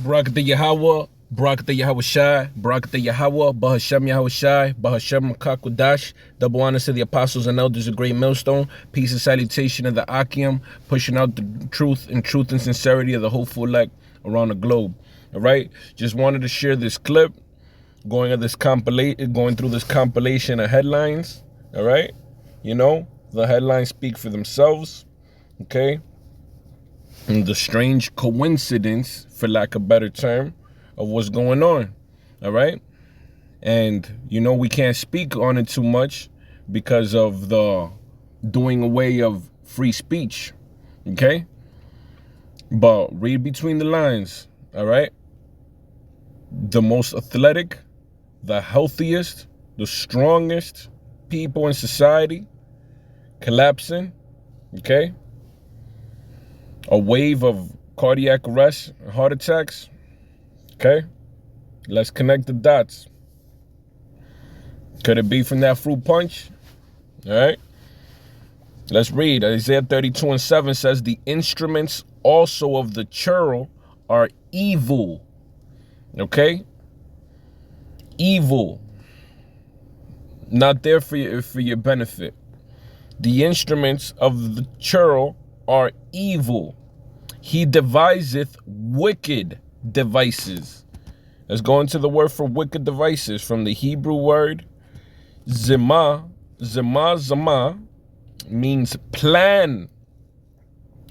Barakatah Yahweh, Barakatah Yahweh Shai, Barakatah Yahweh, Bahashem Yahweh Shai, Bahashem Kakwadash, double honors to the apostles and elders of Great Millstone, peace and salutation of the Akim, pushing out the truth and sincerity of the hopeful elect around the globe. All right, just wanted to share this clip, going through this compilation of headlines. All right, you know, the headlines speak for themselves. Okay. And the strange coincidence, for lack of a better term, of what's going on. All right. And, you know, we can't speak on it too much because of the doing away of free speech. Okay. But read between the lines. All right. The most athletic, the healthiest, the strongest people in society collapsing. Okay. A wave of cardiac arrests and heart attacks. Okay? Let's connect the dots. Could it be from that fruit punch? All right? Let's read. Isaiah 32:7 says, the instruments also of the churl are evil. Okay? Evil. Not there for your benefit. The instruments of the churl are evil. He deviseth wicked devices. Let's go into the word for wicked devices from the Hebrew word zimah. Zimah means plan.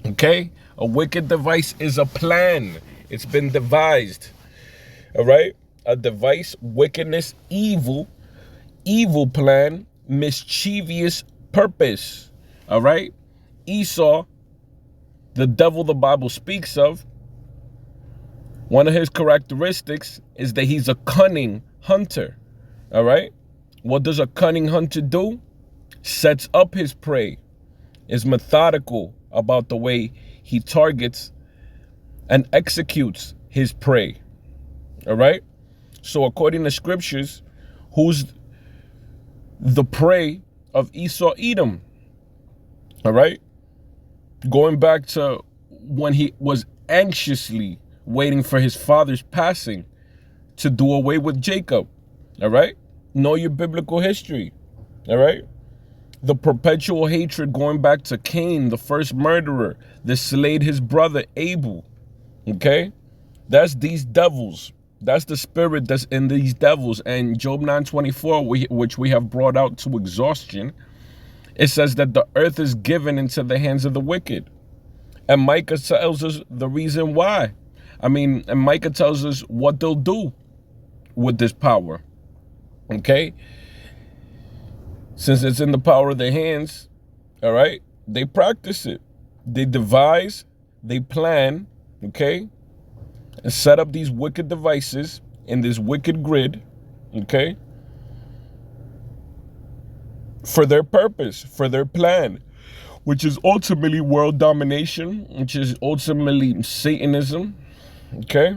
Okay? A wicked device is a plan. It's been devised. All right? A device, wickedness, evil plan, mischievous purpose. All right? Esau, the devil the Bible speaks of, one of his characteristics is that he's a cunning hunter. All right? What does a cunning hunter do? Sets up his prey, is methodical about the way he targets and executes his prey. All right? So according to scriptures, who's the prey of Esau, Edom? All right? Going back to when he was anxiously waiting for his father's passing to do away with Jacob. All right? Know your biblical history. All right? The perpetual hatred going back to Cain, the first murderer that slayed his brother Abel. Okay? That's these devils. That's the spirit that's in these devils. And Job 9:24, which we have brought out to exhaustion, it says that the earth is given into the hands of the wicked. And Micah tells us the reason why. And Micah tells us what they'll do with this power. Okay? Since it's in the power of their hands, all right, they practice it. They devise, they plan, okay, and set up these wicked devices in this wicked grid, okay, for their purpose, for their plan, which is ultimately world domination, which is ultimately Satanism, okay?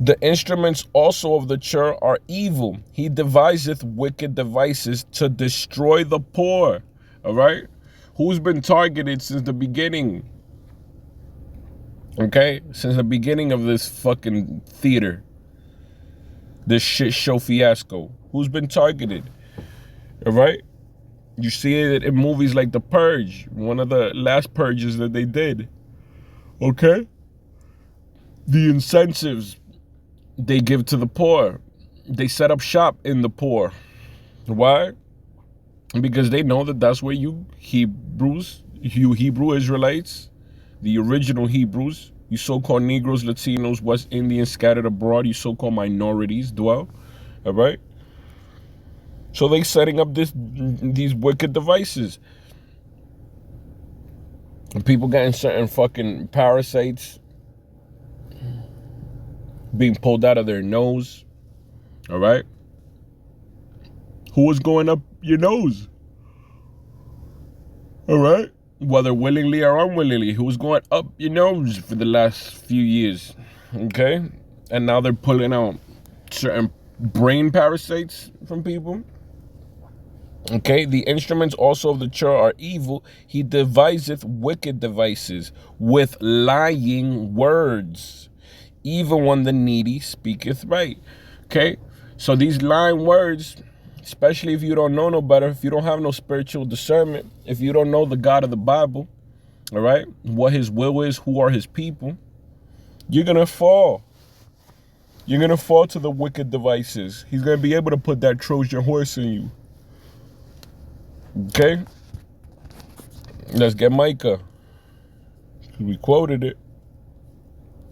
The instruments also of the churl are evil. He deviseth wicked devices to destroy the poor, all right? Who's been targeted since the beginning? Okay? Since the beginning of this fucking theater. This shit show fiasco. Who's been targeted? All right? You see it in movies like The Purge, one of the last purges that they did. Okay? The incentives they give to the poor. They set up shop in the poor. Why? Because they know that that's where you Hebrew Israelites, the original Hebrews, you so-called Negroes, Latinos, West Indians scattered abroad, you so-called minorities dwell. All right? So they setting up these wicked devices. And people getting certain fucking parasites being pulled out of their nose. All right? Who was going up your nose? All right? Whether willingly or unwillingly, who was going up your nose for the last few years? Okay? And now they're pulling out certain brain parasites from people. Okay, the instruments also of the churl are evil. He deviseth wicked devices with lying words, even when the needy speaketh right. Okay, so these lying words, especially if you don't know no better, if you don't have no spiritual discernment, if you don't know the God of the Bible, all right, what his will is, who are his people, you're gonna fall. You're gonna fall to the wicked devices. He's gonna be able to put that Trojan horse in you. Okay, let's get Micah. We quoted it.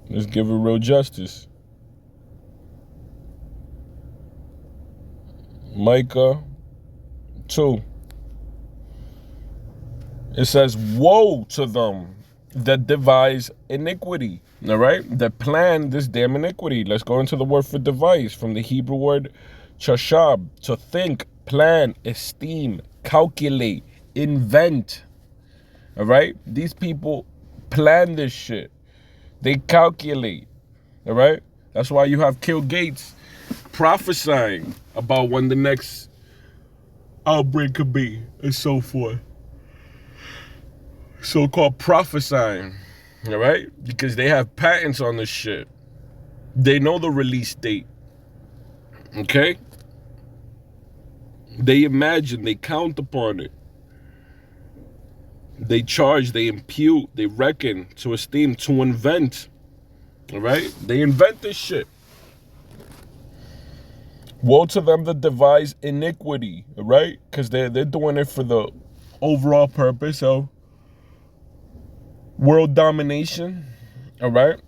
Let's give it real justice. Micah 2. It says, woe to them that devise iniquity. All right, that plan this damn iniquity. Let's go into the word for devise, from the Hebrew word chashab, to think, plan, esteem, calculate, invent. All right, these people plan this shit. They calculate. All right, that's why you have Bill Gates prophesying about when the next outbreak could be, and so forth. So-called prophesying, all right? Because they have patents on this shit. They know the release date, okay? They imagine, they count upon it. They charge, they impute, they reckon, to esteem, to invent, all right? They invent this shit. Woe to them that devise iniquity, all right? Because they're doing it for the overall purpose of world domination, all right?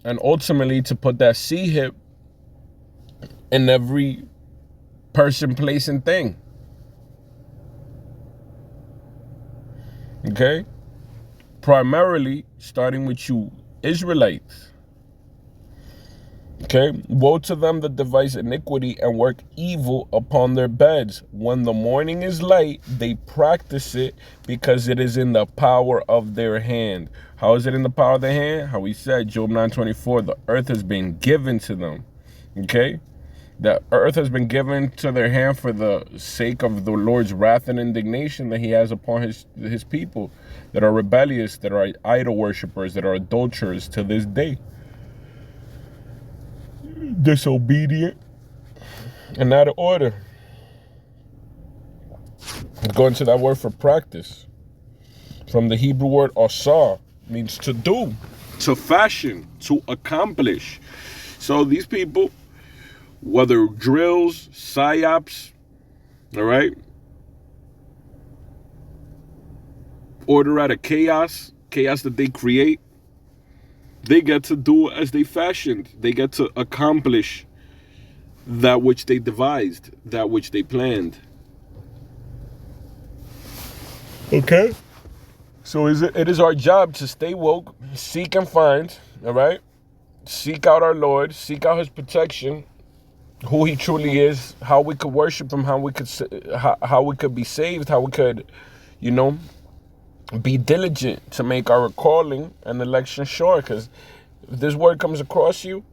And ultimately to put that C-hip in every person, place, and thing. Okay? Primarily starting with you Israelites. Okay? Woe to them that devise iniquity and work evil upon their beds. When the morning is light, they practice it because it is in the power of their hand. How is it in the power of their hand? How we said, Job 9:24, the earth has been given to them. Okay? The earth has been given to their hand for the sake of the Lord's wrath and indignation that he has upon his people that are rebellious, that are idol worshippers, that are adulterers to this day. Disobedient and out of order. Going to that word for practice, from the Hebrew word asah, means to do, to fashion, to accomplish. So these people, whether drills, psyops, all right, order out of chaos that they create, they get to do as they fashioned. They get to accomplish that which they devised, that which they planned. Okay? So it is our job to stay woke, seek and find, all right? Seek out our Lord, seek out his protection, who he truly is, how we could worship him, how we could be saved, how we could, be diligent to make our calling and election sure. Because if this word comes across you,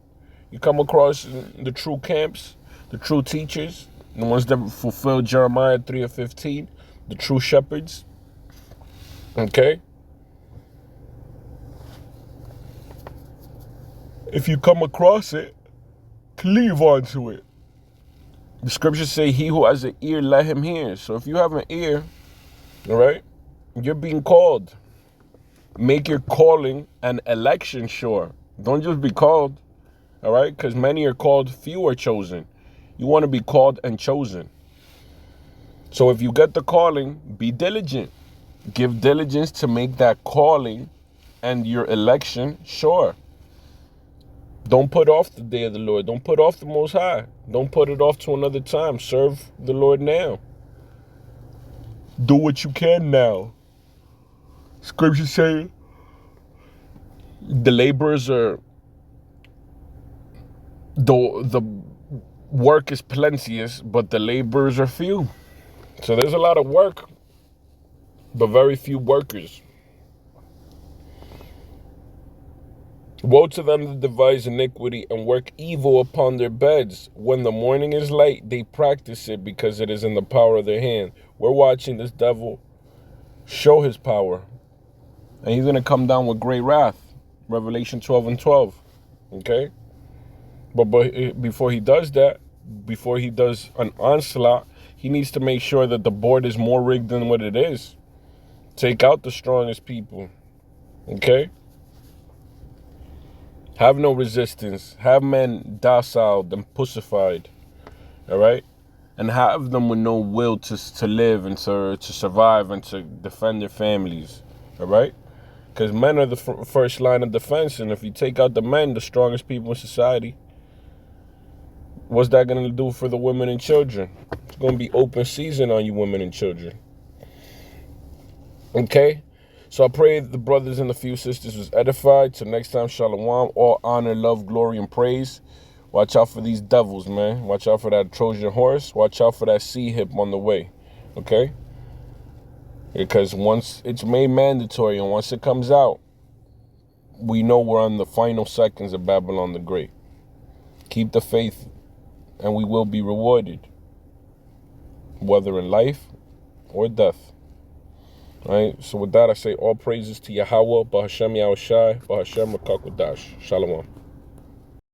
you come across the true camps, the true teachers, the ones that fulfill Jeremiah 3:15, the true shepherds. Okay? If you come across it, cleave onto it. The scriptures say, he who has an ear, let him hear. So if you have an ear, all right, you're being called. Make your calling and election sure. Don't just be called, all right? Because many are called, few are chosen. You want to be called and chosen. So if you get the calling, be diligent. Give diligence to make that calling and your election sure. Don't put off the day of the Lord. Don't put off the Most High. Don't put it off to another time. Serve the Lord now. Do what you can now. Scripture say the laborers are, the work is plenteous, but the laborers are few. So there's a lot of work, but very few workers. Woe to them that devise iniquity and work evil upon their beds. When the morning is light, they practice it because it is in the power of their hand. We're watching this devil show his power. And he's going to come down with great wrath. Revelation 12:12. Okay? But before he does that, before he does an onslaught, he needs to make sure that the board is more rigged than what it is. Take out the strongest people. Okay? Have no resistance. Have men docile and pussified. All right? And have them with no will to live and to survive and to defend their families. All right? Because men are the first line of defense. And if you take out the men, the strongest people in society, what's that going to do for the women and children? It's going to be open season on you women and children. Okay? So I pray the brothers and the few sisters was edified. Till next time, shalom. All honor, love, glory, and praise. Watch out for these devils, man. Watch out for that Trojan horse. Watch out for that sea hip on the way. Okay? Because once it's made mandatory and once it comes out, we know we're on the final seconds of Babylon the Great. Keep the faith and we will be rewarded, whether in life or death. All right, so with that, I say all praises to Yahweh, Bahashem Yahushai, Bahashem Rakakwadash. Shalom.